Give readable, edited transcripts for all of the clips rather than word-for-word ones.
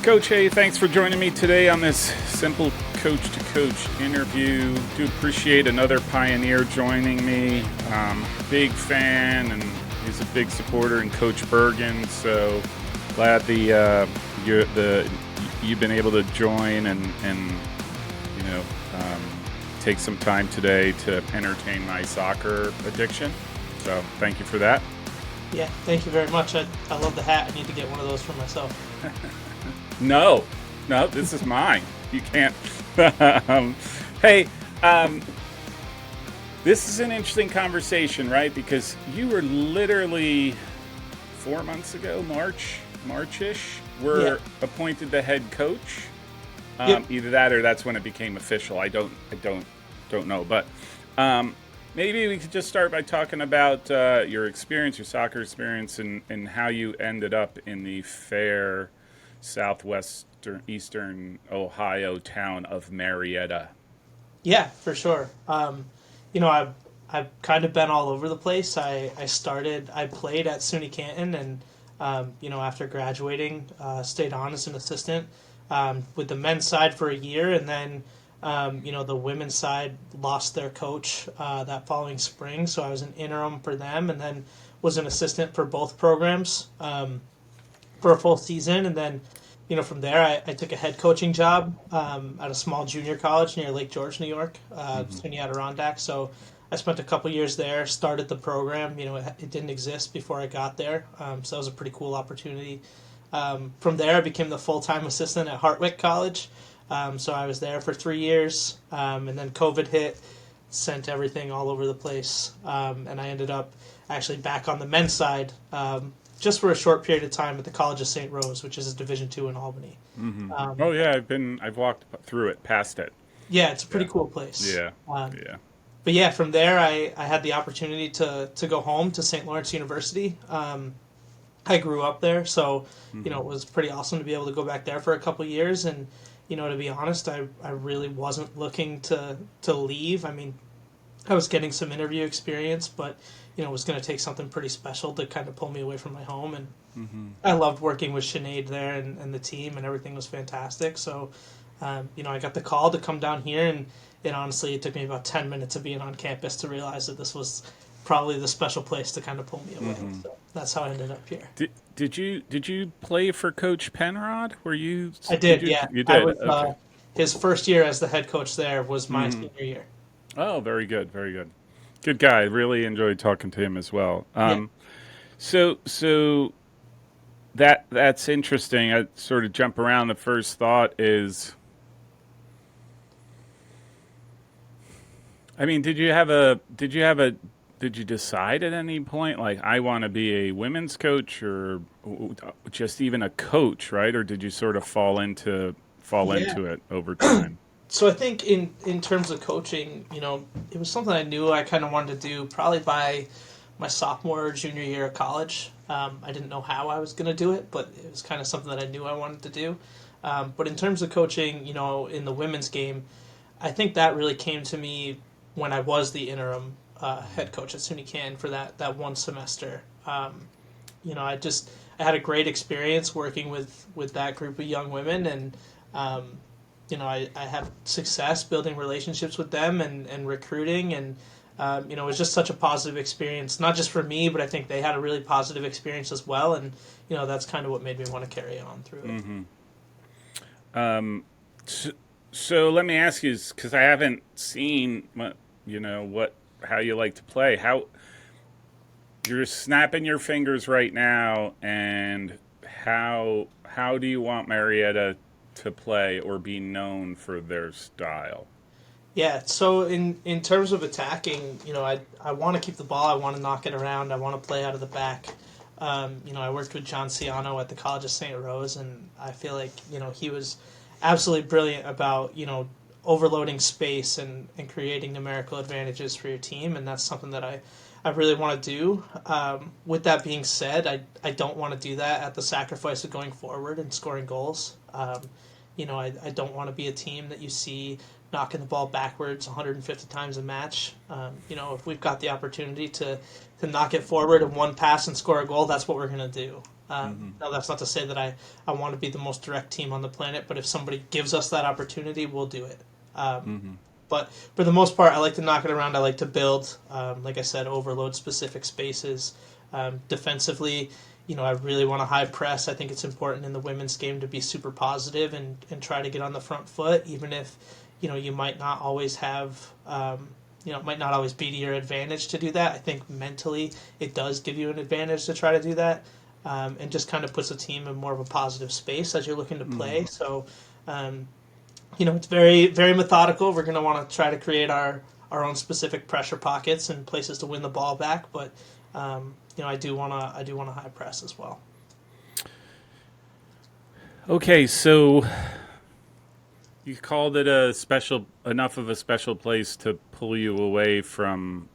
Coach, hey, thanks for joining me today on this Simple Coach to Coach interview. Do appreciate another pioneer joining me. Big fan, and he's a big supporter in Coach Bergen. So glad you've been able to join and take some time today to entertain my soccer addiction. So thank you for that. Yeah, thank you very much. I love the hat. I need to get one of those for myself. No, this is mine. You can't. Hey, this is an interesting conversation, right? Because you were literally 4 months ago, March-ish, were appointed the head coach. Yep. Either that or that's when it became official. I don't know. But maybe we could just start by talking about your experience, your soccer experience, and how you ended up in the fair southwestern Ohio town of Marietta. Yeah, for sure. I've kind of been all over the place. I played at SUNY Canton, and after graduating, stayed on as an assistant with the men's side for a year, and then the women's side lost their coach that following spring, so I was an interim for them, and then was an assistant for both programs for a full season, and then from there I took a head coaching job at a small junior college near Lake George, New York, SUNY Adirondack. So I spent a couple years there, started the program. It didn't exist before I got there, so that was a pretty cool opportunity. From there I became the full-time assistant at Hartwick College. So I was there for 3 years, and then COVID hit, sent everything all over the place, and I ended up actually back on the men's side just for a short period of time at the College of St. Rose, which is a Division II in Albany. Mm-hmm. I've walked through it, past it. Yeah, it's a pretty cool place. Yeah, But yeah, from there I had the opportunity to go home to St. Lawrence University. I grew up there, so it was pretty awesome to be able to go back there for a couple years. And to be honest, I really wasn't looking to leave. I mean, I was getting some interview experience, but it was going to take something pretty special to kind of pull me away from my home. And I loved working with Sinead there and the team, and everything was fantastic. So, I got the call to come down here, and honestly, it took me about 10 minutes of being on campus to realize that this was probably the special place to kind of pull me away. So that's how I ended up here. Did you play for Coach Penrod? Were you? I did. Yeah, you did. I was, okay. His first year as the head coach there was my senior year. Oh, very good, very good. Good guy. Really enjoyed talking to him as well. So that's interesting. I sort of jump around. The first thought is, I mean, did you decide at any point, like, I want to be a women's coach, or just even a coach, right? Or did you sort of fall into it over time? So I think in terms of coaching, it was something I knew I kind of wanted to do probably by my sophomore or junior year of college. I didn't know how I was going to do it, but it was kind of something that I knew I wanted to do. But in terms of coaching, in the women's game, I think that really came to me when I was the interim head coach at SUNY Canton for that one semester. I had a great experience working with that group of young women, and I had success building relationships with them and recruiting, and it was just such a positive experience, not just for me, but I think they had a really positive experience as well, and that's kind of what made me want to carry on through it. Mm-hmm. So let me ask you, because I haven't seen how you like to play. How you're snapping your fingers right now, and how do you want Marietta to play or be known for their style? Yeah, so in terms of attacking, I want to keep the ball. I want to knock it around. I want to play out of the back. I worked with John Ciano at the College of St. Rose, and I feel like, he was absolutely brilliant about, overloading space and creating numerical advantages for your team, and that's something that I really want to do. With that being said, I don't want to do that at the sacrifice of going forward and scoring goals. I don't want to be a team that you see knocking the ball backwards 150 times a match. If we've got the opportunity to knock it forward in one pass and score a goal, that's what we're going to do. Now, that's not to say that I want to be the most direct team on the planet, but if somebody gives us that opportunity, we'll do it. But for the most part, I like to knock it around. I like to build, like I said, overload specific spaces. Defensively, I really want to high press. I think it's important in the women's game to be super positive and try to get on the front foot, even if, you might not always have, it might not always be to your advantage to do that. I think mentally it does give you an advantage to try to do that, and just kind of puts a team in more of a positive space as you're looking to play. So, it's very, very methodical. We're going to want to try to create our own specific pressure pockets and places to win the ball back, but I do want to high press as well. Okay, so you called it enough of a special place to pull you away from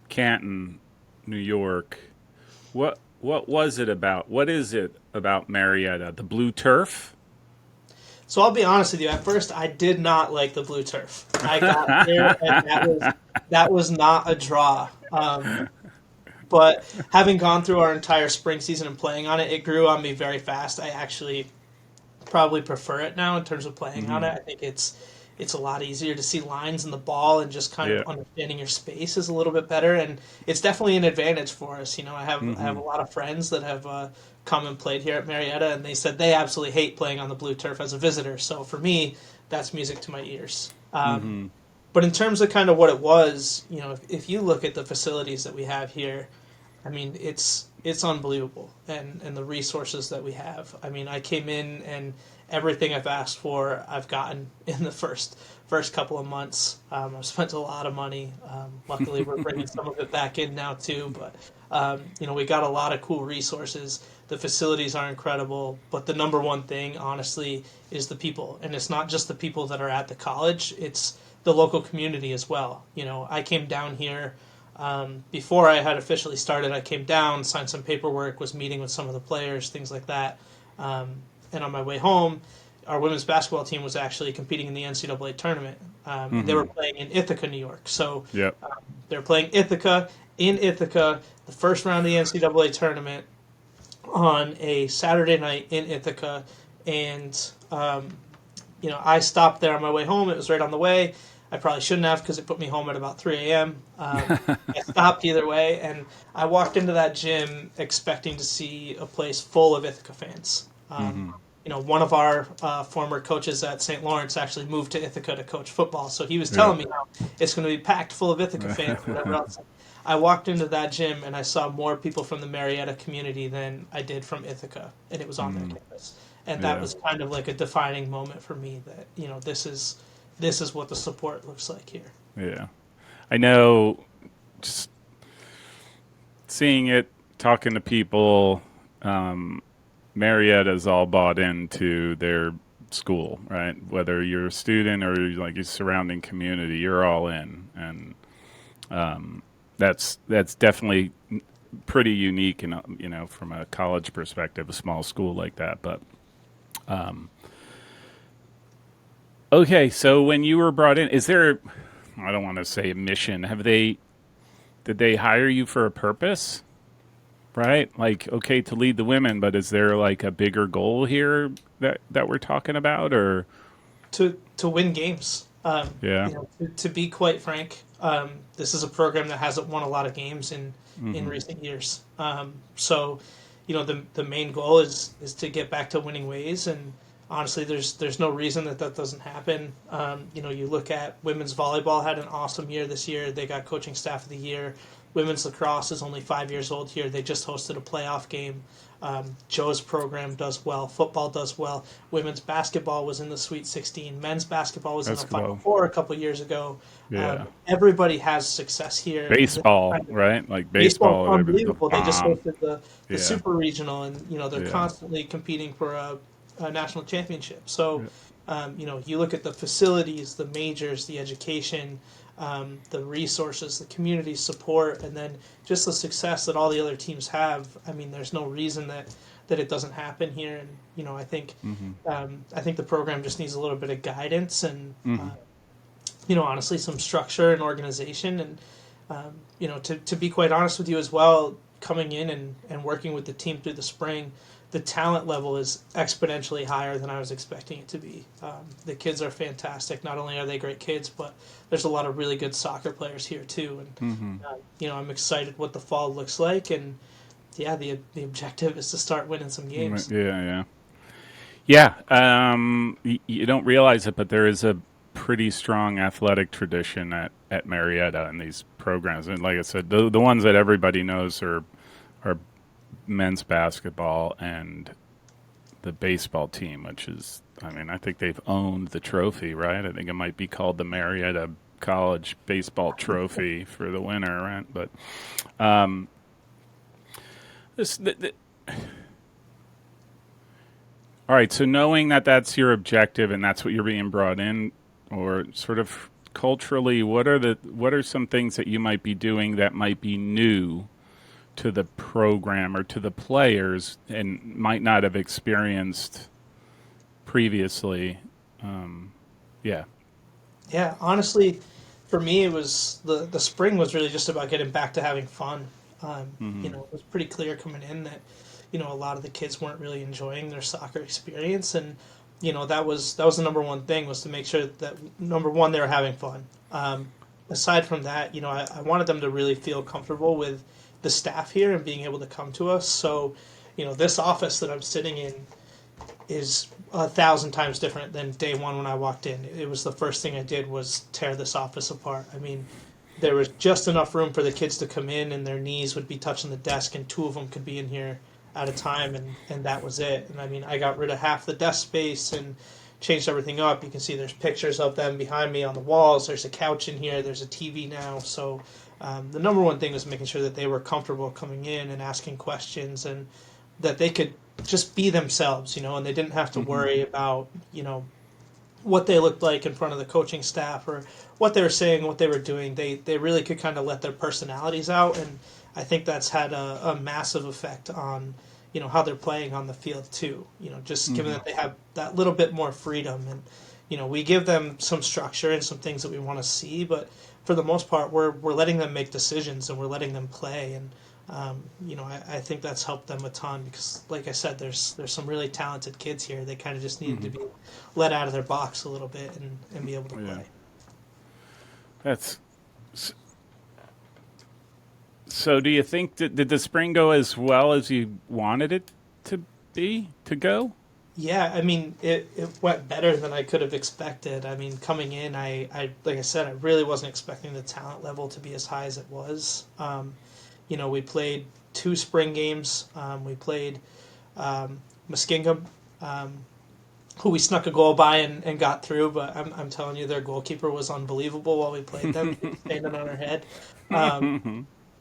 Canton, New York. What was it about? What is it about Marietta? The blue turf? So I'll be honest with you. At first, I did not like the blue turf. I got there, and that was not a draw. But having gone through our entire spring season and playing on it, it grew on me very fast. I actually probably prefer it now in terms of playing on it. I think it's a lot easier to see lines in the ball, and just kind of understanding your space is a little bit better. And it's definitely an advantage for us. I have a lot of friends that have come and played here at Marietta, and they said they absolutely hate playing on the blue turf as a visitor. So for me, that's music to my ears. But in terms of kind of what it was, if you look at the facilities that we have here, I mean, it's unbelievable, and the resources that we have. I mean, I came in and everything I've asked for, I've gotten in the first couple of months. I've spent a lot of money. Luckily, we're bringing some of it back in now too. But we got a lot of cool resources. The facilities are incredible, but the number one thing, honestly, is the people, and it's not just the people that are at the college. It's the local community as well. I came down here. Before I had officially started, I came down, signed some paperwork, was meeting with some of the players, things like that. And on my way home, our women's basketball team was actually competing in the NCAA tournament. And they were playing in Ithaca, New York. So they're playing Ithaca in Ithaca, the first round of the NCAA tournament on a Saturday night in Ithaca. And, I stopped there on my way home. It was right on the way. I probably shouldn't have, because it put me home at about 3 a.m. I stopped either way, and I walked into that gym expecting to see a place full of Ithaca fans. One of our former coaches at St. Lawrence actually moved to Ithaca to coach football, so he was telling me how it's going to be packed full of Ithaca fans, whatever else. I walked into that gym, and I saw more people from the Marietta community than I did from Ithaca, and it was on their campus. And that was kind of like a defining moment for me that, this is what the support looks like here. Yeah. I know, just seeing it, talking to people, Marietta's all bought into their school, right? Whether you're a student or like your surrounding community, you're all in. And that's definitely pretty unique, from a college perspective, a small school like that. But okay, so when you were brought in, is there, I don't want to say a mission, did they hire you for a purpose? Right? Like, okay, to lead the women, but is there like a bigger goal here that we're talking about, or? To win games. To be quite frank, this is a program that hasn't won a lot of games in recent years. So, the main goal is to get back to winning ways, and honestly, there's no reason that doesn't happen. You look at women's volleyball had an awesome year this year. They got coaching staff of the year. Women's lacrosse is only 5 years old here. They just hosted a playoff game. Joe's program does well. Football does well. Women's basketball was in the Sweet 16. Men's basketball was in the Final Four a couple years ago. Yeah. Everybody has success here. Baseball, right? Like baseball. Unbelievable. They just hosted the Super Regional, and they're constantly competing for a national championship. So, you look at the facilities, the majors, the education, the resources, the community support, and then just the success that all the other teams have. I mean, there's no reason that it doesn't happen here. And I think the program just needs a little bit of guidance and honestly some structure and organization. And to be quite honest with you as well, coming in and working with the team through the spring, the talent level is exponentially higher than I was expecting it to be. The kids are fantastic. Not only are they great kids, but there's a lot of really good soccer players here too. And I'm excited what the fall looks like. And yeah, the objective is to start winning some games. Yeah. You don't realize it, but there is a pretty strong athletic tradition at Marietta in these programs. And like I said, the ones that everybody knows are men's basketball and the baseball team, which is, I mean, I think they've owned the trophy, right? I think it might be called the Marietta College Baseball Trophy for the winner, right? But this. All right, so knowing that that's your objective and that's what you're being brought in, or sort of culturally, what are some things that you might be doing that might be new to the program or to the players and might not have experienced previously? Yeah. Yeah, honestly, for me, it was the spring was really just about getting back to having fun. It was pretty clear coming in that a lot of the kids weren't really enjoying their soccer experience, and that was the number one thing, was to make sure that number one, they were having fun. Aside from that, I wanted them to really feel comfortable with the staff here and being able to come to us. So, this office that I'm sitting in is 1,000 times different than day one when I walked in. It was the first thing I did was tear this office apart. I mean, there was just enough room for the kids to come in and their knees would be touching the desk, and two of them could be in here at a time, and that was it. And I mean, I got rid of half the desk space and changed everything up. You can see there's pictures of them behind me on the walls. There's a couch in here. There's a TV now. So the number one thing was making sure that they were comfortable coming in and asking questions, and that they could just be themselves, and they didn't have to worry about, what they looked like in front of the coaching staff or what they were saying, what they were doing. They really could kind of let their personalities out, and I think that's had a massive effect on, how they're playing on the field too. Just given that they have that little bit more freedom, and we give them some structure and some things that we want to see, but for the most part, we're letting them make decisions and we're letting them play, and I think that's helped them a ton because, like I said, there's some really talented kids here. They kind of just needed to be let out of their box a little bit and be able to play. That's. So do you think did the spring go as well as you wanted it to go? Yeah, I mean, it went better than I could have expected. I mean, coming in, I like I said, I really wasn't expecting the talent level to be as high as it was. We played 2 spring games. We played Muskingum, who we snuck a goal by and got through, but I'm telling you, their goalkeeper was unbelievable while we played them, standing on her head.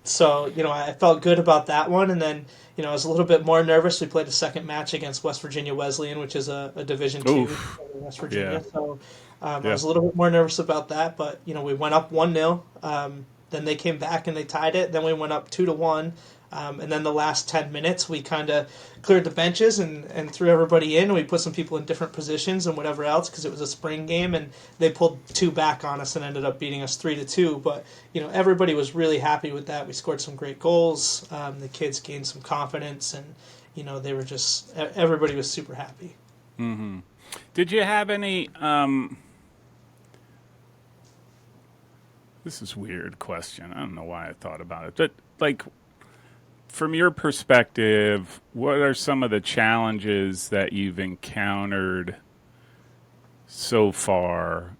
So, I felt good about that one. And then, I was a little bit more nervous. We played a second match against West Virginia Wesleyan, which is a Division II in West Virginia. Yeah. So I was a little bit more nervous about that. But, we went up 1-0. Then they came back and they tied it. Then we went up 2-1. And then the last 10 minutes, we kind of cleared the benches and threw everybody in. And we put some people in different positions and whatever else because it was a spring game. And they pulled 2 back on us and ended up beating us 3-2. But, everybody was really happy with that. We scored some great goals. The kids gained some confidence. And, they were just – everybody was super happy. Mm-hmm. Did you have any this is a weird question. I don't know why I thought about it. But, like – from your perspective, what are some of the challenges that you've encountered so far?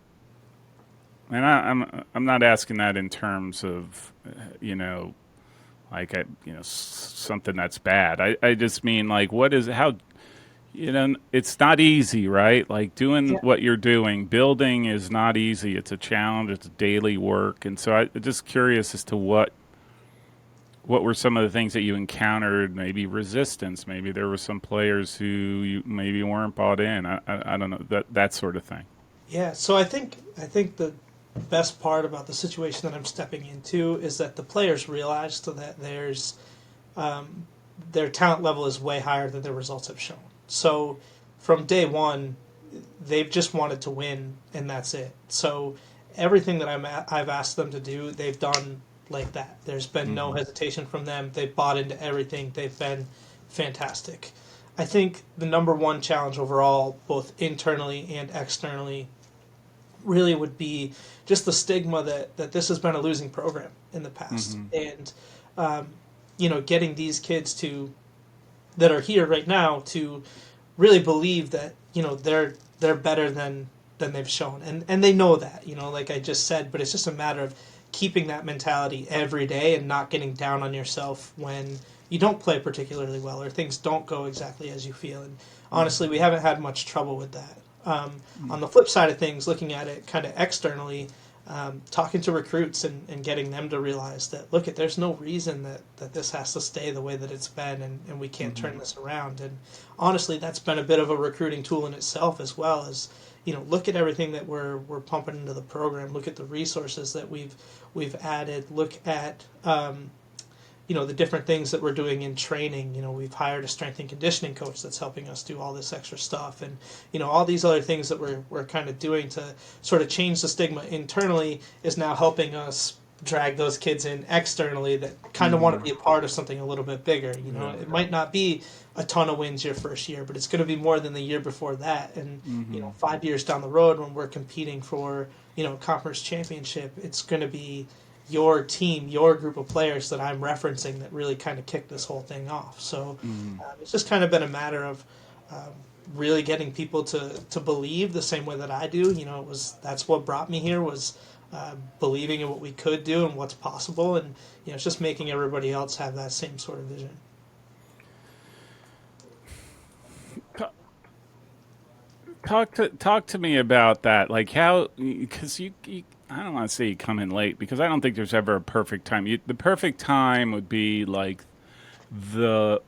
And I'm not asking that in terms of something that's bad. I just mean like it's not easy, right? Like doing what you're doing, building is not easy. It's a challenge. It's daily work, and so I'm just curious as to what were some of the things that you encountered? Maybe resistance. Maybe there were some players who you maybe weren't bought in. I don't know, that sort of thing. Yeah. So I think the best part about the situation that I'm stepping into is that the players realized that their talent level is way higher than their results have shown. So from day one, they've just wanted to win, and that's it. So everything that I've asked them to do, they've done like that. There's been no hesitation from them. They've bought into everything. They've been fantastic. I think the number one challenge overall, both internally and externally, really would be just the stigma that this has been a losing program in the past. And, getting these kids that are here right now to really believe that, they're better than they've shown. And they know that, like I just said, but it's just a matter of keeping that mentality every day and not getting down on yourself when you don't play particularly well or things don't go exactly as you feel. And honestly, we haven't had much trouble with that. On the flip side of things, looking at it kind of externally, talking to recruits and getting them to realize that, look, there's no reason that this has to stay the way that it's been and we can't turn this around. And honestly, that's been a bit of a recruiting tool in itself as well as, look at everything that we're pumping into the program. Look at the resources that we've added. Look at the different things that we're doing in training. We've hired a strength and conditioning coach that's helping us do all this extra stuff, and all these other things that we're kind of doing to sort of change the stigma internally is now helping us drag those kids in externally that kind of want to be a part of something a little bit bigger. It might not be a ton of wins your first year, but it's going to be more than the year before that. And 5 years down the road, when we're competing for conference championship, it's going to be your team, your group of players that I'm referencing that really kind of kicked this whole thing off. So it's just kind of been a matter of really getting people to believe the same way that I do. That's what brought me here was believing in what we could do and what's possible, and it's just making everybody else have that same sort of vision. Talk to me about that. Like how, because you I don't want to say you come in late because I don't think there's ever a perfect time. The perfect time would be like the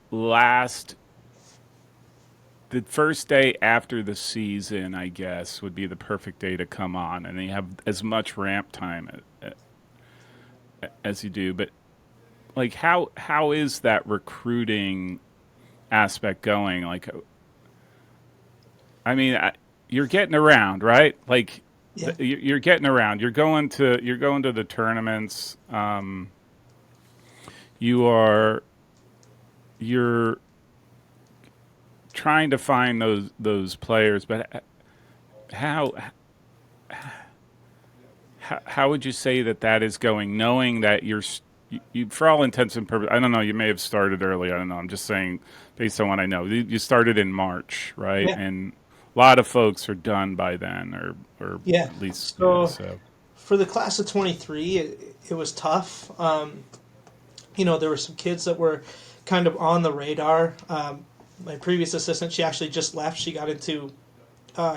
first day after the season, I guess, would be the perfect day to come on, and you have as much ramp time as you do. But like, how is that recruiting aspect going? Like, I mean, you're getting around, right? Like, Yeah. you're getting around. You're going to the tournaments. You're trying to find those players, but how would you say that is going? Knowing that you for all intents and purposes, I don't know. You may have started early. I don't know. I'm just saying based on what I know. You started in March, right? Yeah. And a lot of folks are done by then, or Yeah. at least So for the class of 23, it was tough. There were some kids that were kind of on the radar. My previous assistant, she actually just left. She got into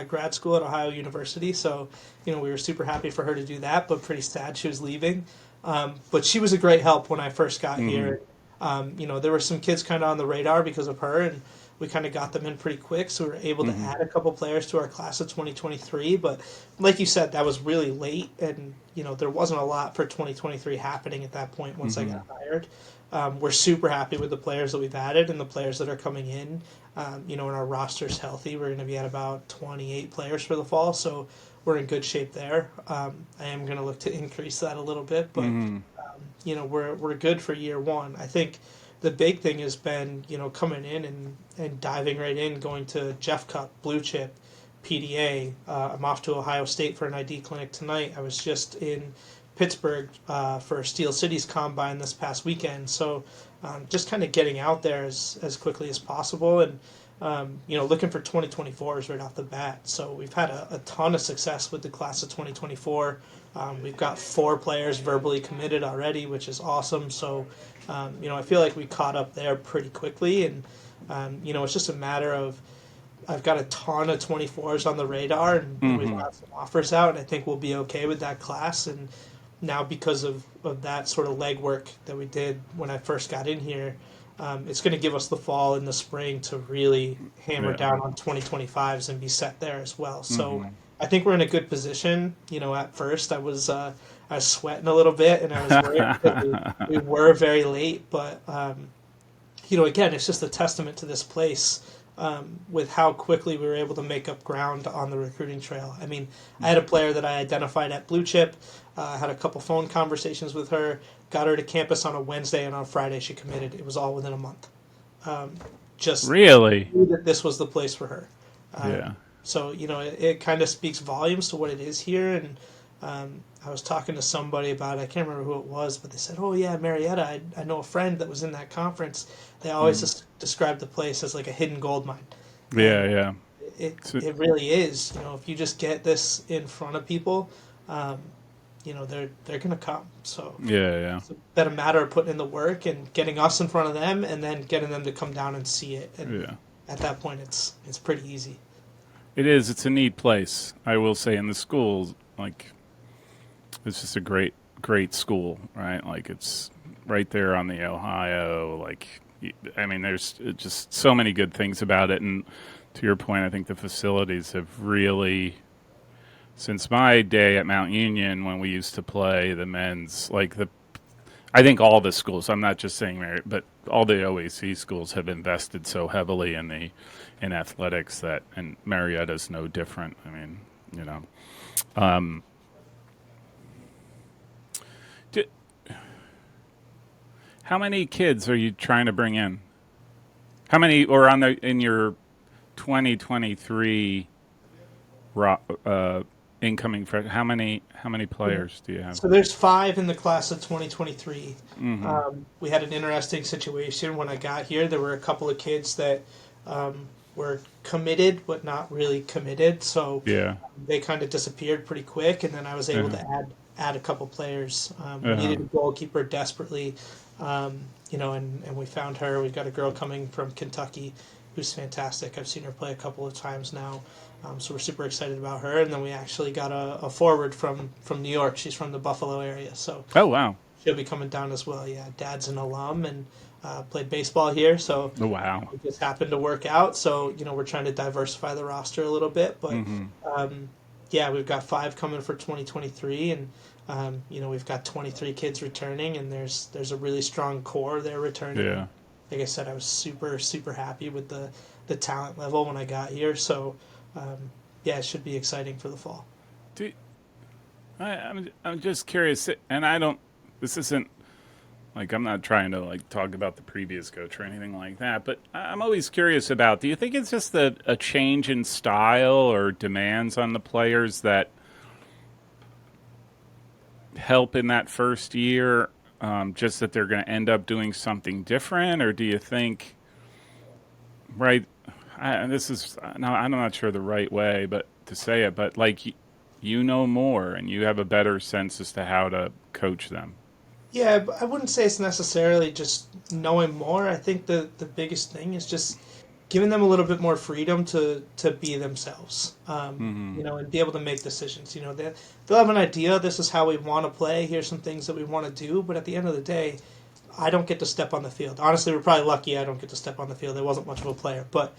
grad school at Ohio University, so we were super happy for her to do that, but pretty sad she was leaving. But she was a great help when I first got here. There were some kids kind of on the radar because of her, and we kind of got them in pretty quick, so we were able to add a couple players to our class of 2023. But like you said, that was really late, and there wasn't a lot for 2023 happening at that point once I got hired. We're super happy with the players that we've added and the players that are coming in. And our roster's healthy. We're going to be at about 28 players for the fall, so we're in good shape there. I am going to look to increase that a little bit, but we're good for year one. I think the big thing has been coming in and diving right in, going to Jeff Cup, Blue Chip, PDA. I'm off to Ohio State for an ID clinic tonight. I was just in Pittsburgh for Steel City's Combine this past weekend. So just kind of getting out there as quickly as possible and, looking for 2024s right off the bat. So we've had a ton of success with the class of 2024. We've got 4 players verbally committed already, which is awesome. So, I feel like we caught up there pretty quickly. And, it's just a matter of I've got a ton of 24s on the radar, and we've got some offers out, and I think we'll be okay with that class. And now because of that sort of legwork that we did when I first got in here, it's going to give us the fall and the spring to really hammer down on 2025s and be set there as well. So I think we're in a good position. At first I was sweating a little bit, and I was worried because we were very late. But, again, it's just a testament to this place with how quickly we were able to make up ground on the recruiting trail. I mean, I had a player that I identified at Blue Chip, had a couple phone conversations with her, got her to campus on a Wednesday, and on Friday she committed. It was all within a month. Just Really? knew that this was the place for her. Yeah. So it kind of speaks volumes to what it is here. And I was talking to somebody about it. I can't remember who it was, but they said, "Oh yeah, Marietta. I know a friend that was in that conference. They always describe the place as like a hidden gold mine." Yeah, And yeah. it really is. If you just get this in front of people, they're gonna come. So Yeah, it's been a matter of putting in the work and getting us in front of them, and then getting them to come down and see it. And yeah. at that point, it's pretty easy. It is. It's a neat place. I will say, in the schools, like, it's just a great school, right? Like, it's right there on the Ohio. Like, I mean, there's just so many good things about it. And to your point, I think the facilities have really, since my day at Mount Union when we used to play the men's, I think all the schools, I'm not just saying Marriott, but all the OAC schools have invested so heavily in athletics and Marietta's no different. I mean, d how many kids are you trying to bring in? How many, or in your 2023 incoming how many players do you have? So there's 5 in the class of 2023. We had an interesting situation when I got here. There were a couple of kids that were committed but not really committed, so Yeah. they kind of disappeared pretty quick. And then I was able to add a couple players. We needed a goalkeeper desperately, and we found her. We've got a girl coming from Kentucky who's fantastic. I've seen her play a couple of times now. So we're super excited about her. And then we actually got a forward from New York. She's from the Buffalo area, so Oh, wow. she'll be coming down as well. Yeah, Dad's an alum and played baseball here, so Oh, wow. it just happened to work out. So we're trying to diversify the roster a little bit, but yeah, we've got 5 coming for 2023, and we've got 23 kids returning, and there's a really strong core there returning. Yeah. Like I said, I was super happy with the talent level when I got here. So yeah, it should be exciting for the fall. Do, I'm just curious, and I don't. This isn't like I'm not trying to talk about the previous coach or anything like that, but I'm always curious about. Do you think it's just a change in style or demands on the players that help in that first year? Just that they're going to end up doing something different, or do you think? Right. This is no, I'm not sure the right way, but to say it, but you know more and you have a better sense as to how to coach them. Yeah, but I wouldn't say it's necessarily just knowing more. I think the biggest thing is just giving them a little bit more freedom to be themselves, and be able to make decisions. They'll have an idea. This is how we want to play. Here's some things that we want to do. But at the end of the day, I don't get to step on the field. Honestly, we're probably lucky I don't get to step on the field. I wasn't much of a player, but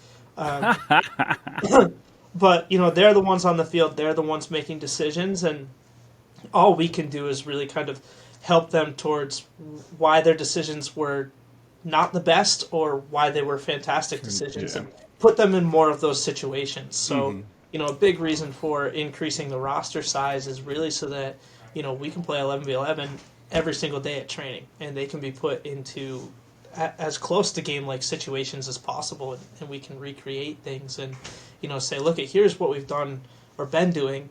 but they're the ones on the field. They're the ones making decisions, and all we can do is really kind of help them towards why their decisions were not the best or why they were fantastic decisions, and put them in more of those situations. So, a big reason for increasing the roster size is really so that, we can play 11v11 every single day at training, and they can be put into as close to game-like situations as possible, and we can recreate things and, say, look, here's what we've done or been doing.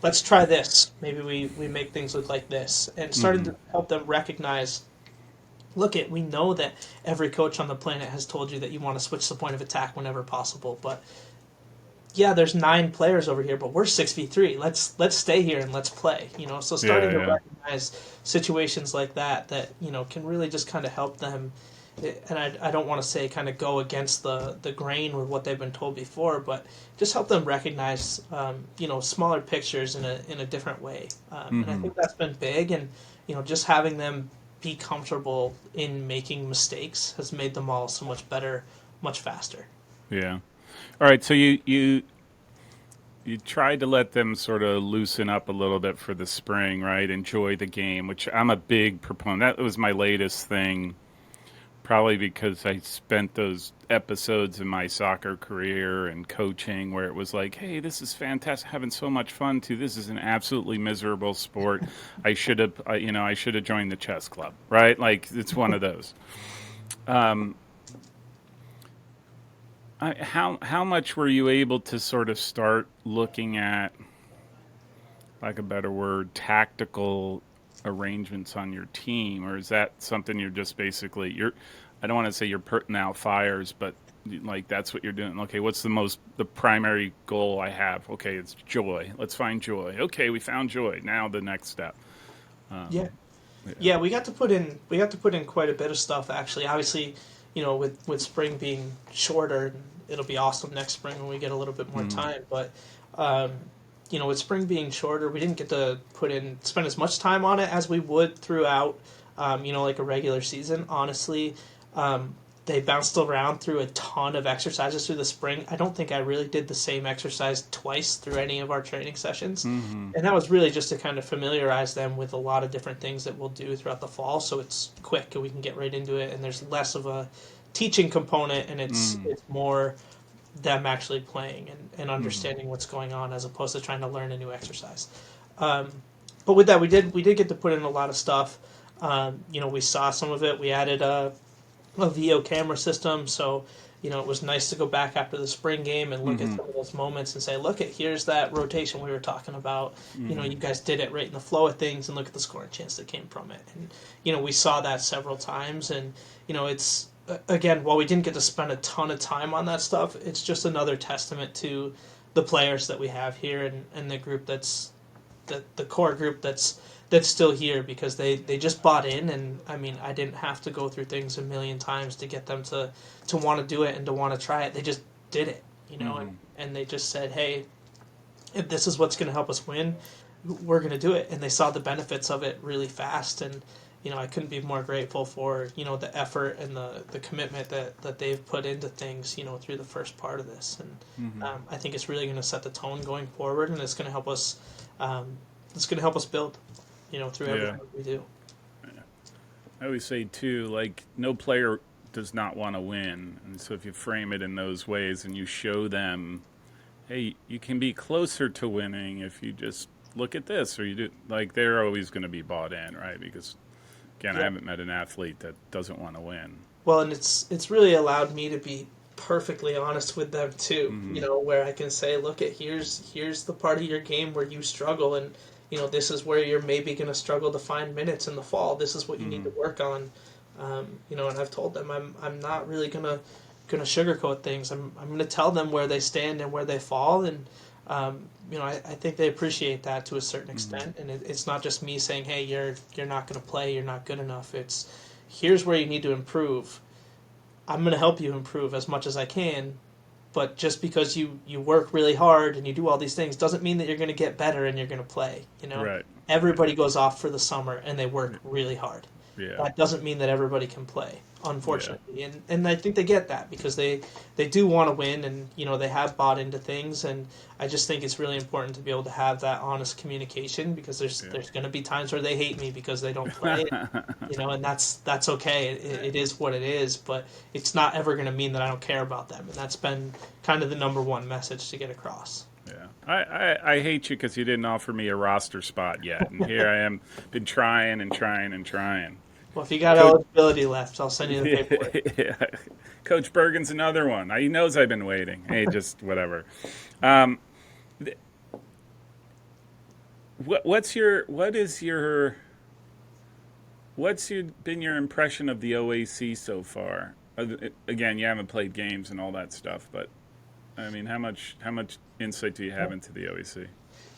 Let's try this. Maybe we make things look like this. And starting to help them recognize, we know that every coach on the planet has told you that you want to switch the point of attack whenever possible. But, yeah, there's 9 players over here, but we're 6v3. Let's stay here and let's play. So starting to recognize situations like that, can really just kind of help them. And I don't want to say kind of go against the grain with what they've been told before, but just help them recognize, smaller pictures in a different way. And I think that's been big. And, just having them be comfortable in making mistakes has made them all so much better, much faster. Yeah. All right. So you tried to let them sort of loosen up a little bit for the spring, right? Enjoy the game, which I'm a big proponent. That was my latest thing Probably because I spent those episodes in my soccer career and coaching where it was like, hey, this is fantastic, having so much fun too. This is an absolutely miserable sport. I should have, I should have joined the chess club, right? Like it's one of those. Um, how much were you able to sort of start looking at, like a better word, tactical arrangements on your team, or is that something you're just basically you're? I don't want to say you're putting out fires, but like that's what you're doing. Okay, what's the primary goal I have? Okay, it's joy. Let's find joy. Okay, we found joy. Now the next step. Yeah. Yeah. Yeah, we got to put in quite a bit of stuff actually. Obviously, with spring being shorter, it'll be awesome next spring when we get a little bit more time. But um, with spring being shorter, we didn't get to spend as much time on it as we would throughout, like a regular season. Honestly, they bounced around through a ton of exercises through the spring. I don't think I really did the same exercise twice through any of our training sessions. Mm-hmm. And that was really just to kind of familiarize them with a lot of different things that we'll do throughout the fall. So it's quick and we can get right into it. And there's less of a teaching component and it's more them actually playing and understanding what's going on as opposed to trying to learn a new exercise. But with that, we did get to put in a lot of stuff. We saw some of it. We added a VO camera system, so it was nice to go back after the spring game and look at some of those moments and say, here's that rotation we were talking about. You guys did it right in the flow of things, and look at the scoring chance that came from it. And we saw that several times, and it's again, while we didn't get to spend a ton of time on that stuff, it's just another testament to the players that we have here and the group the core group that's still here because they just bought in. And I mean, I didn't have to go through things a million times to get them to want to do it and to want to try it. They just did it, and they just said, hey, if this is what's going to help us win, we're going to do it. And they saw the benefits of it really fast. And I couldn't be more grateful for the effort and the commitment that they've put into things through the first part of this. And I think it's really going to set the tone going forward, and it's going to help us build through everything we do. I always say too, like no player does not want to win, and so if you frame it in those ways and you show them, hey, you can be closer to winning if you just look at this, or you do, like they're always going to be bought in, right? Because again, I haven't met an athlete that doesn't want to win. Well, and it's really allowed me to be perfectly honest with them too. Where I can say, here's the part of your game where you struggle, and this is where you're maybe going to struggle to find minutes in the fall. This is what you need to work on. And I've told them I'm not really gonna sugarcoat things. I'm gonna tell them where they stand and where they fall, and I think they appreciate that to a certain extent. And it's not just me saying, hey, you're not gonna play, you're not good enough. It's here's where you need to improve. I'm gonna help you improve as much as I can. But just because you work really hard and you do all these things doesn't mean that you're going to get better and you're going to play. Right. Everybody goes off for the summer and they work really hard. Yeah. That doesn't mean that everybody can play, unfortunately. Yeah. And I think they get that because they do want to win, and they have bought into things. And I just think it's really important to be able to have that honest communication, because there's going to be times where they hate me because they don't play, and that's okay. It is what it is, but it's not ever going to mean that I don't care about them. And that's been kind of the number one message to get across. Yeah, I hate you because you didn't offer me a roster spot yet, and here I am, been trying and trying and trying. Well, if you got eligibility left, I'll send you the paperwork. Yeah. Coach Bergen's another one. He knows I've been waiting. Hey, just whatever. What's been your impression of the OAC so far? Again, you haven't played games and all that stuff, but I mean, how much insight do you have into the OAC?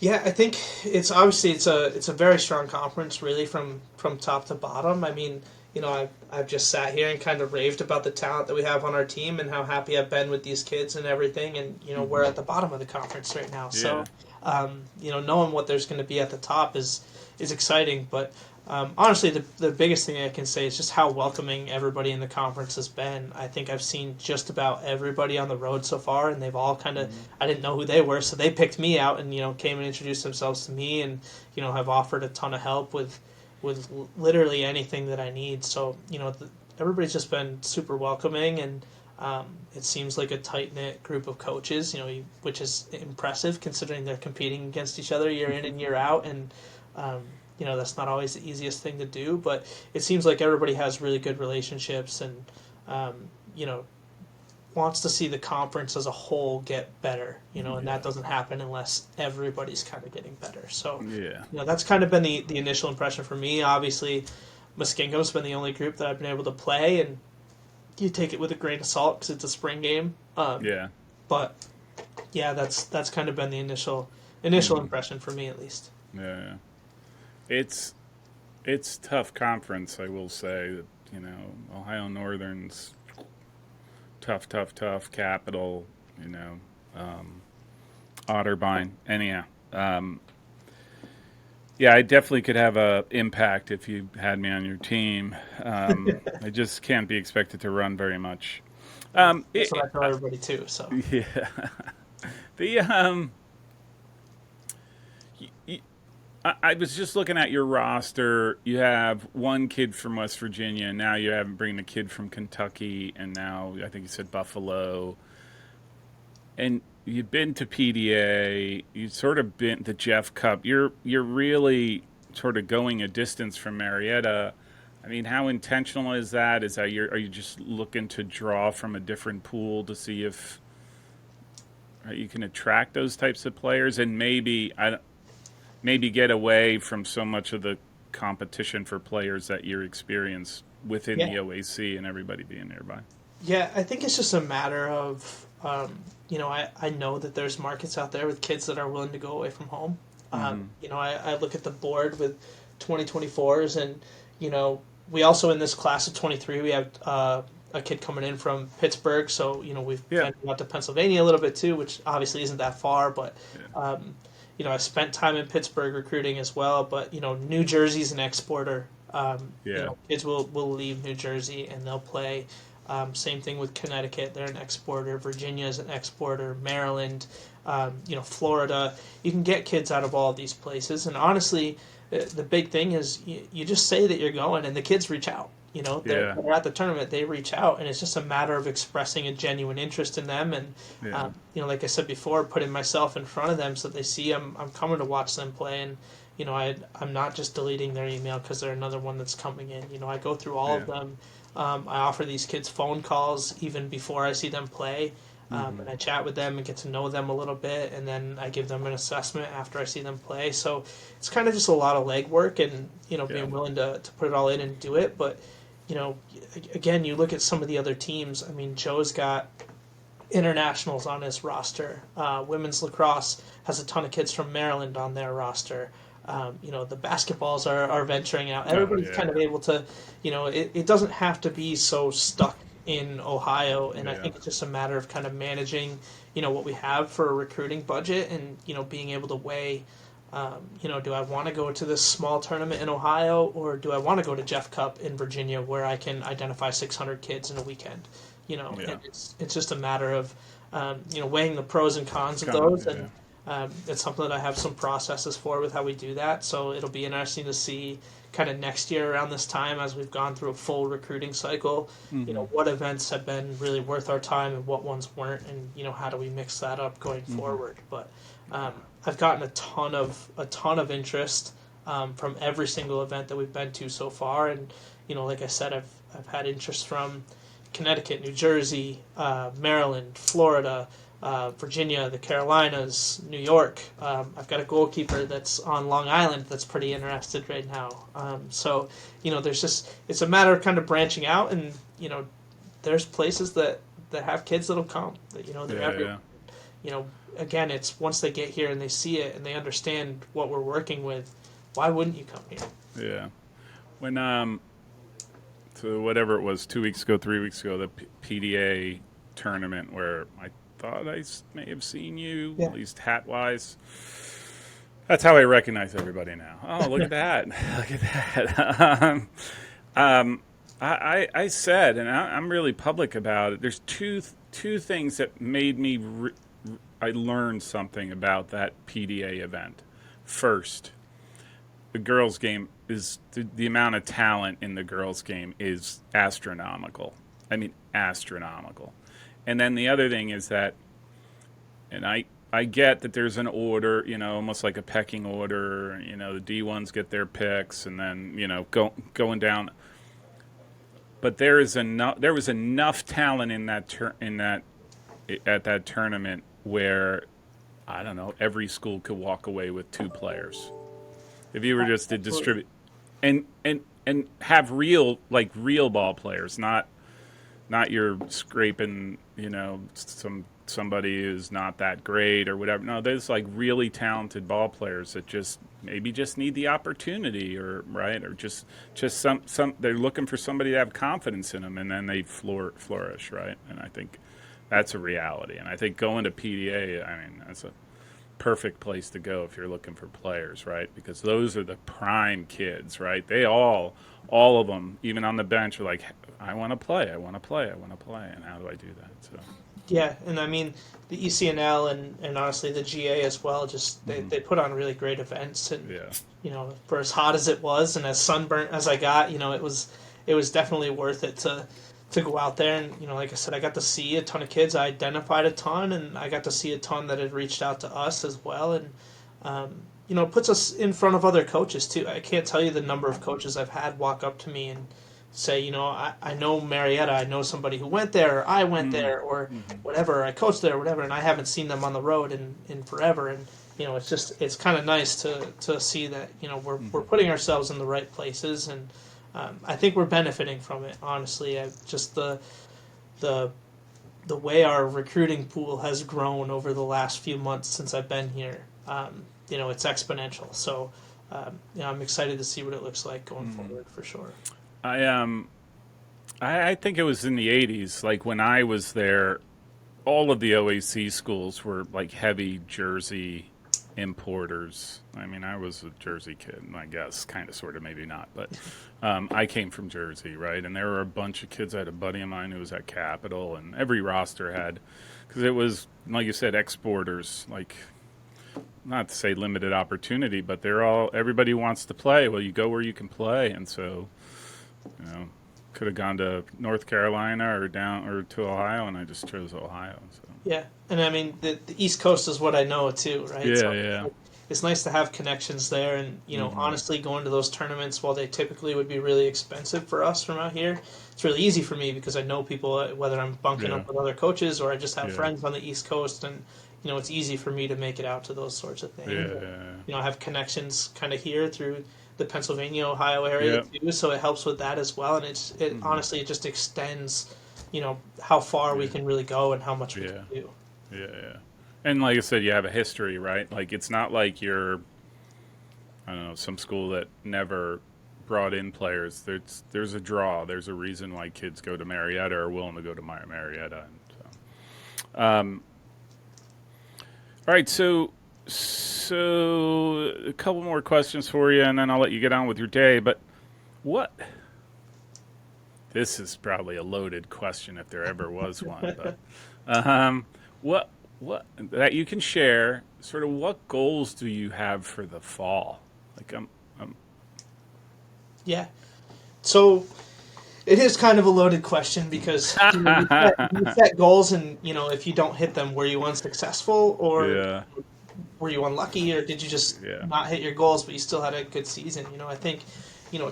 Yeah, I think it's a very strong conference, really, from top to bottom. I mean, I've just sat here and kind of raved about the talent that we have on our team and how happy I've been with these kids and everything. And we're at the bottom of the conference right now, so knowing what there's going to be at the top is exciting. But honestly, the biggest thing I can say is just how welcoming everybody in the conference has been. I think I've seen just about everybody on the road so far, and they've all kind of, I didn't know who they were, so they picked me out and, came and introduced themselves to me and, have offered a ton of help with literally anything that I need. So, everybody's just been super welcoming, and it seems like a tight knit group of coaches. Which is impressive considering they're competing against each other year in and year out, and um, that's not always the easiest thing to do. But it seems like everybody has really good relationships, and um, you know wants to see the conference as a whole get better, and that doesn't happen unless everybody's kind of getting better. So, Yeah. that's kind of been the initial impression for me. Obviously, Muskingum's been the only group that I've been able to play, and you take it with a grain of salt because it's a spring game. Yeah. But yeah, that's kind of been the initial impression for me, at least. Yeah. It's tough conference, I will say. Ohio Northern's tough, tough, tough. Capital, Otterbein. Anyhow, yeah, I definitely could have a impact if you had me on your team. I just can't be expected to run very much. That's what I tell everybody too. So Yeah. The I was just looking at your roster. You have one kid from West Virginia, and now you have bringing a kid from Kentucky, and now I think you said Buffalo. And you've been to PDA. You've sort of been to Jeff Cup. You're really sort of going a distance from Marietta. I mean, how intentional is that? Are you just looking to draw from a different pool to see if you can attract those types of players, and maybe get away from so much of the competition for players that you experience within the yeah, OAC and everybody being nearby? yeah, I think it's just a matter of I know that there's markets out there with kids that are willing to go away from home. I look at the board with 2024s, and we also in this class of 23 we have a kid coming in from Pittsburgh, so we've been out to Pennsylvania a little bit too, which obviously isn't that far, but I spent time in Pittsburgh recruiting as well. But New Jersey's an exporter. Kids will leave New Jersey and they'll play. Same thing with Connecticut; they're an exporter. Virginia is an exporter. Maryland, Florida. You can get kids out of all of these places, and honestly, the big thing is you just say that you're going, and the kids reach out. They're at the tournament, they reach out, and it's just a matter of expressing a genuine interest in them, and like I said before, putting myself in front of them so that they see I'm coming to watch them play, and I'm not just deleting their email because they're another one that's coming in. I go through all of them. I offer these kids phone calls even before I see them play. And I chat with them and get to know them a little bit, and then I give them an assessment after I see them play. So it's kind of just a lot of legwork, and being willing to put it all in and do it. But again, you look at some of the other teams. I mean, Joe's got internationals on his roster. Women's lacrosse has a ton of kids from Maryland on their roster. The basketballs are venturing out. Everybody's kind of able to, it doesn't have to be so stuck in Ohio, and I think it's just a matter of kind of managing, what we have for a recruiting budget, and being able to weigh, do I want to go to this small tournament in Ohio, or do I want to go to Jeff Cup in Virginia where I can identify 600 kids in a weekend? And it's just a matter of weighing the pros and cons of those, and it's something that I have some processes for with how we do that. So it'll be interesting to see kind of next year around this time, as we've gone through a full recruiting cycle, what events have been really worth our time and what ones weren't, and how do we mix that up going forward. But I've gotten a ton of interest from every single event that we've been to so far, and like I said, I've had interest from Connecticut, New Jersey, Maryland, Florida, Virginia, the Carolinas, New York. I've got a goalkeeper that's on Long Island that's pretty interested right now. So it's a matter of kind of branching out, and there's places that have kids that'll come. They're everywhere. Again, it's once they get here and they see it and they understand what we're working with, why wouldn't you come here? Yeah. When so whatever it was, 2 weeks ago, 3 weeks ago, the PDA tournament where I thought I may have seen you, at least hat-wise. That's how I recognize everybody now. Oh, look at that. Look at that. I said, and I'm really public about it, there's two things that made me, I learned something about that PDA event. First, the girls' game is the amount of talent in the girls' game is astronomical. I mean, astronomical. And then the other thing is that, and I get that there's an order, almost like a pecking order. The D1s get their picks, and then going down. But there was enough talent in at that tournament where I don't know, every school could walk away with 2 players if you were just to distribute and have real ball players, not your scraping, somebody who's not that great or whatever. No, there's like really talented ball players that just need the opportunity, or just some they're looking for somebody to have confidence in them, and then they flourish, right? And I think that's a reality. And I think going to PDA, I mean, that's a perfect place to go if you're looking for players, right? Because those are the prime kids, right? They all of them, even on the bench, are like, I want to play, I want to play, I want to play, and how do I do that? So Yeah, and I mean the ECNL and honestly the GA as well. Just they put on really great events, and for as hot as it was and as sunburnt as I got, it was definitely worth it to go out there. And like I said, I got to see a ton of kids. I identified a ton, and I got to see a ton that had reached out to us as well. And it puts us in front of other coaches too. I can't tell you the number of coaches I've had walk up to me and say, I know Marietta, I know somebody who went there, or I went there, or whatever, I coached there, or whatever, and I haven't seen them on the road in forever. And it's kind of nice to see that we're putting ourselves in the right places, and I think we're benefiting from it. Honestly, just the way our recruiting pool has grown over the last few months since I've been here. It's exponential. So I'm excited to see what it looks like going forward for sure. I think it was in the 80s, like when I was there, all of the OAC schools were like heavy Jersey importers. I mean, I was a Jersey kid, I guess, kind of, sort of, maybe not, but I came from Jersey, right? And there were a bunch of kids. I had a buddy of mine who was at Capitol, and every roster had, because it was, like you said, exporters, like, not to say limited opportunity, but everybody wants to play. Well, you go where you can play, and so could have gone to North Carolina or to Ohio, and I just chose Ohio. So. Yeah, and I mean the East Coast is what I know too, right? Yeah, so yeah. It's nice to have connections there, and honestly, going to those tournaments, while they typically would be really expensive for us from out here, it's really easy for me because I know people, whether I'm bunking up with other coaches or I just have friends on the East Coast, and it's easy for me to make it out to those sorts of things. Yeah. I have connections kind of here through the Pennsylvania, Ohio area too, so it helps with that as well. And honestly, it just extends, how far we can really go and how much we can do. Yeah. And like I said, you have a history, right? Like, it's not like you're, I don't know, some school that never brought in players. There's a draw. There's a reason why kids go to Marietta or are willing to go to Marietta. And so. All right, so a couple more questions for you, and then I'll let you get on with your day. But this is probably a loaded question if there ever was one. But what that you can share? Sort of, what goals do you have for the fall? Like, Yeah. So it is kind of a loaded question because you set goals, and if you don't hit them, were you unsuccessful, or were you unlucky, or did you just not hit your goals but you still had a good season? I think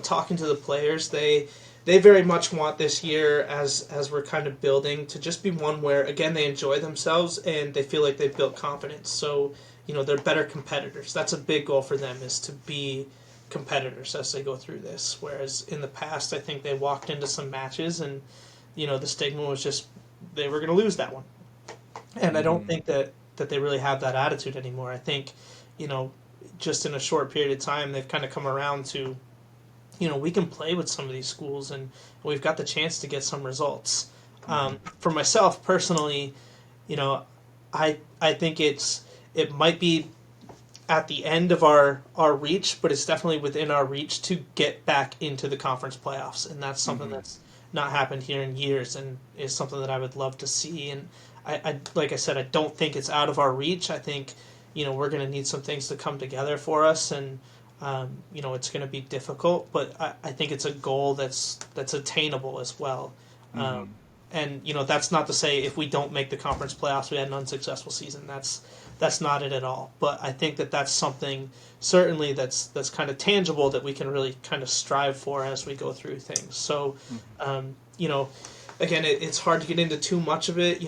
talking to the players, they very much want this year, as we're kind of building, to just be one where, again, they enjoy themselves and they feel like they've built confidence. So they're better competitors. That's a big goal for them, is to be competitors as they go through this. Whereas in the past, I think they walked into some matches and the stigma was just they were going to lose that one. And I don't think that they really have that attitude anymore. I think just in a short period of time, they've kind of come around to we can play with some of these schools, and we've got the chance to get some results. For myself personally, I think it might be at the end of our reach, but it's definitely within our reach to get back into the conference playoffs, and that's something that's not happened here in years, and is something that I would love to see. And I like I said, I don't think it's out of our reach. I think we're going to need some things to come together for us, and It's going to be difficult, but I think it's a goal that's attainable as well. Mm-hmm. And that's not to say if we don't make the conference playoffs, we had an unsuccessful season. That's not it at all. But I think that that's something certainly that's kind of tangible that we can really kind of strive for as we go through things. So, again, it's hard to get into too much of it.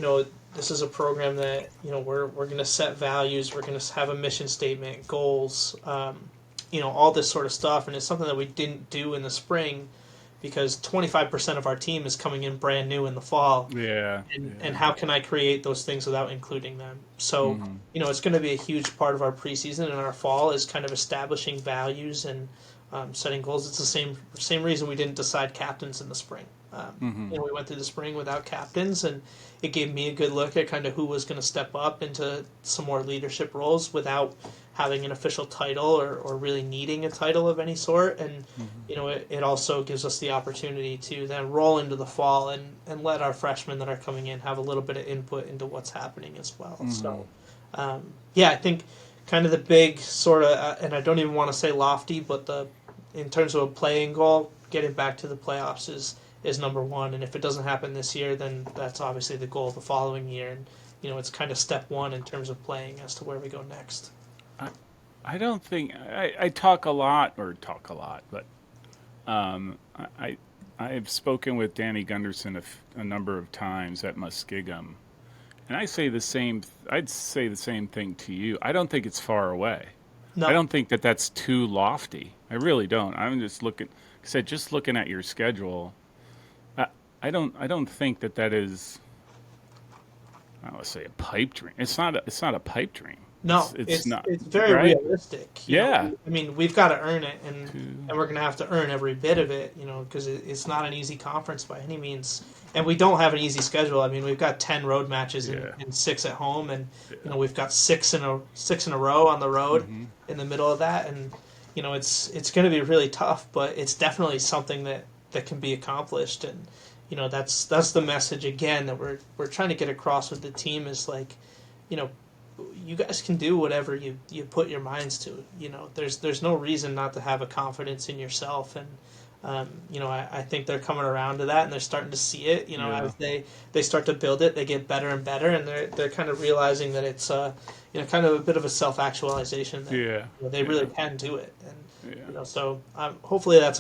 This is a program that we're going to set values, we're going to have a mission statement, goals, all this sort of stuff, and it's something that we didn't do in the spring because 25% of our team is coming in brand new in the fall. Yeah. And how can I create those things without including them? So, it's going to be a huge part of our preseason and our fall is kind of establishing values and setting goals. It's the same reason we didn't decide captains in the spring. We went through the spring without captains, and it gave me a good look at kind of who was going to step up into some more leadership roles without having an official title or really needing a title of any sort. And it also gives us the opportunity to then roll into the fall and let our freshmen that are coming in have a little bit of input into what's happening as well. So I think kind of the big sort of and I don't even want to say lofty, but in terms of a playing goal, getting back to the playoffs is number one. And if it doesn't happen this year, then that's obviously the goal the following year. And it's kind of step one in terms of playing as to where we go next. I don't think I talk a lot, but I've spoken with Danny Gunderson a number of times at Muskingum, and I'd say the same thing to you. I don't think it's far away. No. I don't think that's too lofty. I really don't. I'm just looking at your schedule. I don't think that is. I don't want to say a pipe dream. It's not a pipe dream. No, it's not. It's very right? realistic. Yeah. I mean, we've got to earn it, and we're going to have to earn every bit of it, because it's not an easy conference by any means. And we don't have an easy schedule. I mean, we've got 10 road matches and 6 at home, and we've got six in a row on the road in the middle of that, and it's going to be really tough, but it's definitely something that can be accomplished, and that's the message again that we're trying to get across with the team is like, you guys can do whatever you put your minds to. There's no reason not to have a confidence in yourself, and I think they're coming around to that, and they're starting to see it. As they start to build it, they get better and better, and they're kind of realizing that it's kind of a bit of a self-actualization. That, they really can do it, and so hopefully that's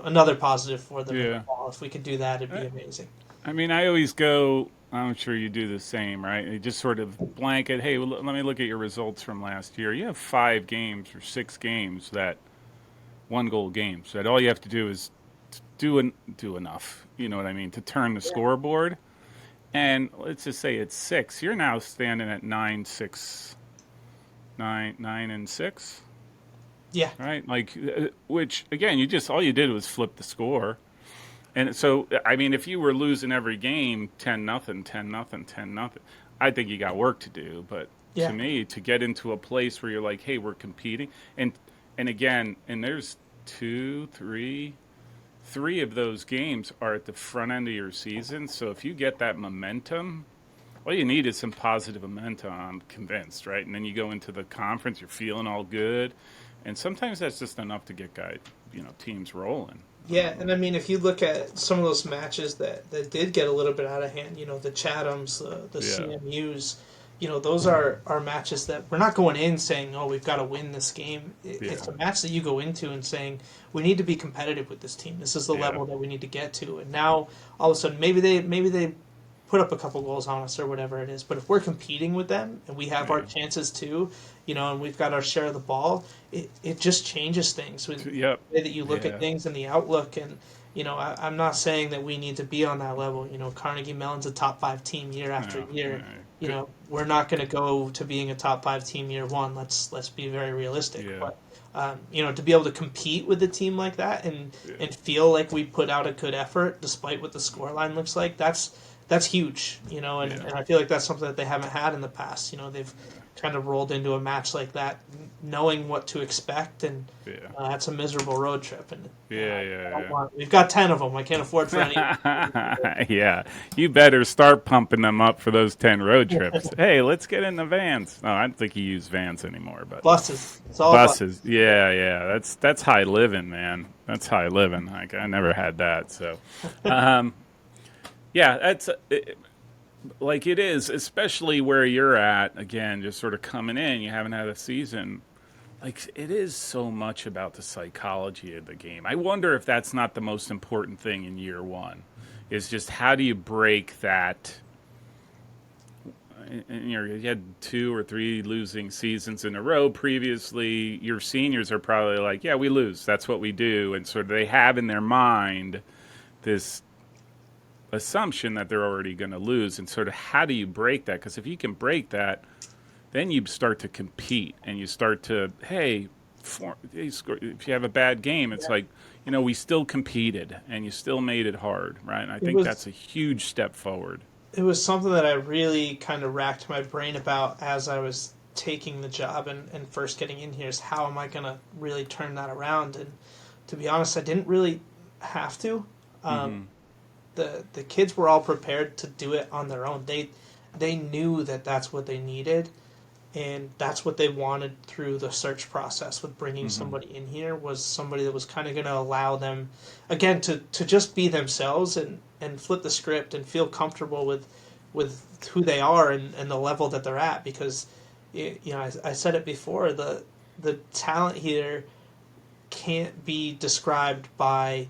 another positive for them. In the fall. If we could do that, it'd be amazing. I mean, I always go. I'm sure you do the same, right? You just sort of blanket, hey, well, let me look at your results from last year. You have 5 games or 6 games that 1-goal games that all you have to do is do enough, you know what I mean, to turn the scoreboard. And let's just say it's 6. You're now standing at 9-6. Yeah. Right? Like, which, again, all you did was flip the score. And so, I mean, if you were losing every game 10-0, 10-0, 10-0, I think you got work to do. But to me, to get into a place where you're like, hey, we're competing. And again, and there's 3 of those games are at the front end of your season. So if you get that momentum, all you need is some positive momentum, I'm convinced, right? And then you go into the conference, you're feeling all good. And sometimes that's just enough to get teams rolling. Yeah, and I mean, if you look at some of those matches that did get a little bit out of hand, the Chathams, the CMUs, those are matches that we're not going in saying, oh, we've got to win this game. It's a match that you go into and saying, we need to be competitive with this team. This is the level that we need to get to. And now, all of a sudden, maybe they put up a couple goals on us or whatever it is. But if we're competing with them and we have our chances too, and we've got our share of the ball, it just changes things with the way that you look at things and the outlook. And, I'm not saying that we need to be on that level. Carnegie Mellon's a top 5 team year after year. We're not going to go to being a top 5 team year one. Let's be very realistic. But, to be able to compete with a team like that and feel like we put out a good effort despite what the scoreline looks like, that's huge, and I feel like that's something that they haven't had in the past. They've kind of rolled into a match like that, knowing what to expect, and that's a miserable road trip. And we've got 10 of them. I can't afford for any. Yeah, you better start pumping them up for those 10 road trips. Hey, let's get in the vans. No, I don't think you use vans anymore, but Buses. It's all buses. Yeah. That's high living, man. That's high living. Like I never had that. So, yeah, that's like it is, especially where you're at. Again, just sort of coming in. You haven't had a season. Like it is so much about the psychology of the game. I wonder if that's not the most important thing in year one. Is just how do you break that? And you had 2 or 3 losing seasons in a row previously. Your seniors are probably like, yeah, we lose. That's what we do. And sort of they have in their mind this assumption that they're already going to lose. And sort of how do you break that? Because if you can break that, then you start to compete and you start to, hey, if you have a bad game, it's like, we still competed and you still made it hard, right? And I think that's a huge step forward. It was something that I really kind of racked my brain about as I was taking the job and first getting in here is how am I going to really turn that around? And to be honest, I didn't really have to. The kids were all prepared to do it on their own. They knew that that's what they needed. And that's what they wanted through the search process with bringing somebody in here was somebody that was kind of going to allow them, again, to just be themselves and flip the script and feel comfortable with who they are and the level that they're at. Because, I said it before, the talent here can't be described by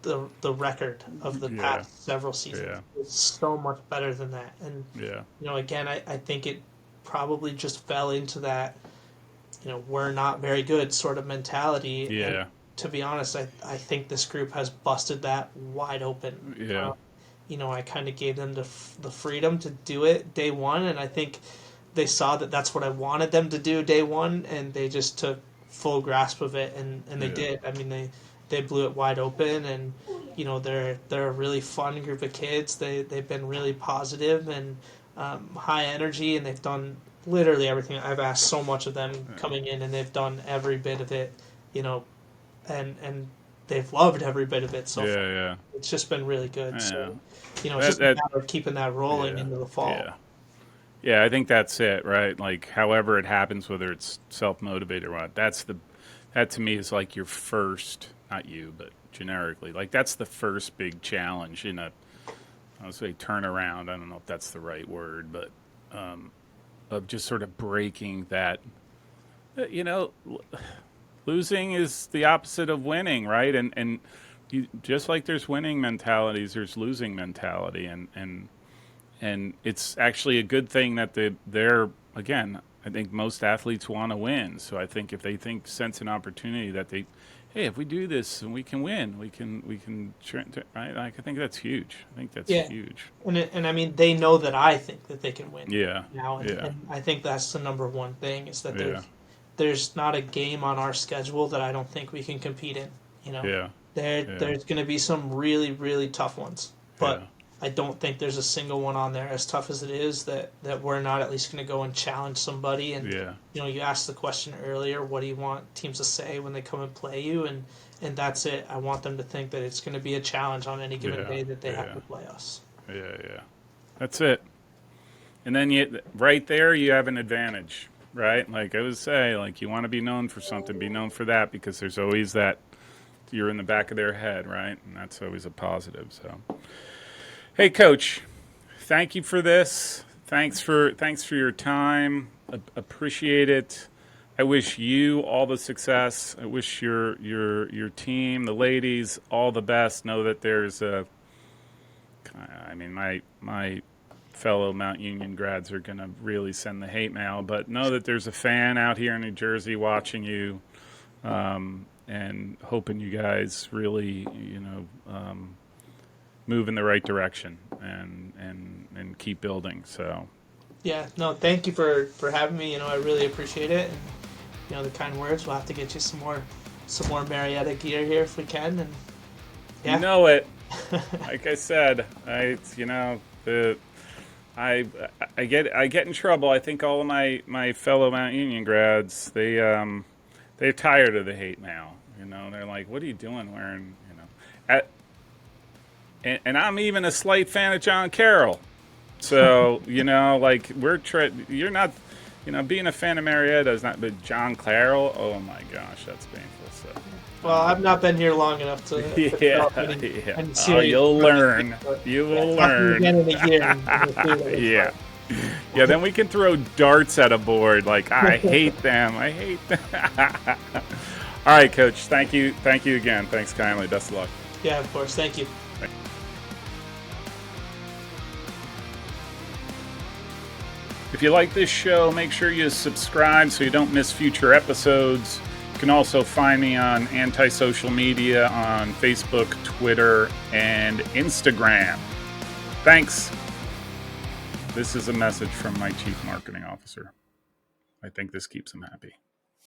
the record of the past several seasons. Yeah. It's so much better than that. And, again, I think it probably just fell into that, we're not very good sort of mentality. Yeah. And to be honest, I think this group has busted that wide open. Yeah. I kind of gave them the freedom to do it day one, and I think they saw that that's what I wanted them to do day one, and they just took full grasp of it, and they did. I mean, they blew it wide open, and they're a really fun group of kids. They've been really positive and high energy, and they've done literally everything. I've asked so much of them coming in, and they've done every bit of it, and they've loved every bit of it. So far. It's just been really good. So, it's just a matter of keeping that rolling into the fall. Yeah, I think that's it, right? Like, however it happens, whether it's self-motivated or what, that to me is like your first, not you, but generically, like that's the first big challenge in I would say turnaround. I don't know if that's the right word, but of just sort of breaking that, losing is the opposite of winning, right? And you, just like there's winning mentalities, there's losing mentality, and it's actually a good thing that they're again. I think most athletes want to win, so I think if they sense an opportunity that hey, if we do this and we can win, we can right? Like I think that's huge. I think that's huge. And I mean, they know that I think that they can win. Yeah. Now, and I think that's the number one thing is that there's not a game on our schedule that I don't think we can compete in. There's going to be some really, really tough ones, but I don't think there's a single one on there, as tough as it is, that we're not at least going to go and challenge somebody. And you asked the question earlier, what do you want teams to say when they come and play you? And that's it. I want them to think that it's going to be a challenge on any given day that they have to play us. Yeah. That's it. And then right there, you have an advantage, right? Like I would say, like you want to be known for something, be known for that, because there's always that you're in the back of their head, right? And that's always a positive. So. Hey, Coach, thank you for this. Thanks for your time. Appreciate it. I wish you all the success. I wish your team, the ladies, all the best. Know that there's my fellow Mount Union grads are going to really send the hate mail, but know that there's a fan out here in New Jersey watching you, and hoping you guys really, move in the right direction and keep building. So thank you for having me. I really appreciate it, and the kind words. We'll have to get you some more Marietta gear here if we can. And you know it. Like I said, I I get in trouble. I think all of my fellow Mount Union grads, they're tired of the hate mail. They're like, "What are you doing wearing?" At, and I'm even a slight fan of John Carroll. So like you're not, being a fan of Marietta is not, but John Carroll. Oh my gosh, that's painful. So. Well, I've not been here long enough to Yeah, develop yeah. any Oh, serious you'll friendships, learn. but, You will talk to you learn. again in a year. And we'll see what it's Yeah. like. Yeah, then we can throw darts at a board like, I hate them. I hate them. All right, Coach. Thank you. Thank you again. Thanks kindly. Best of luck. Yeah, of course. Thank you. If you like this show, make sure you subscribe so you don't miss future episodes. You can also find me on anti-social media on Facebook, Twitter, and Instagram. Thanks. This is a message from my Chief Marketing Officer. I think this keeps him happy.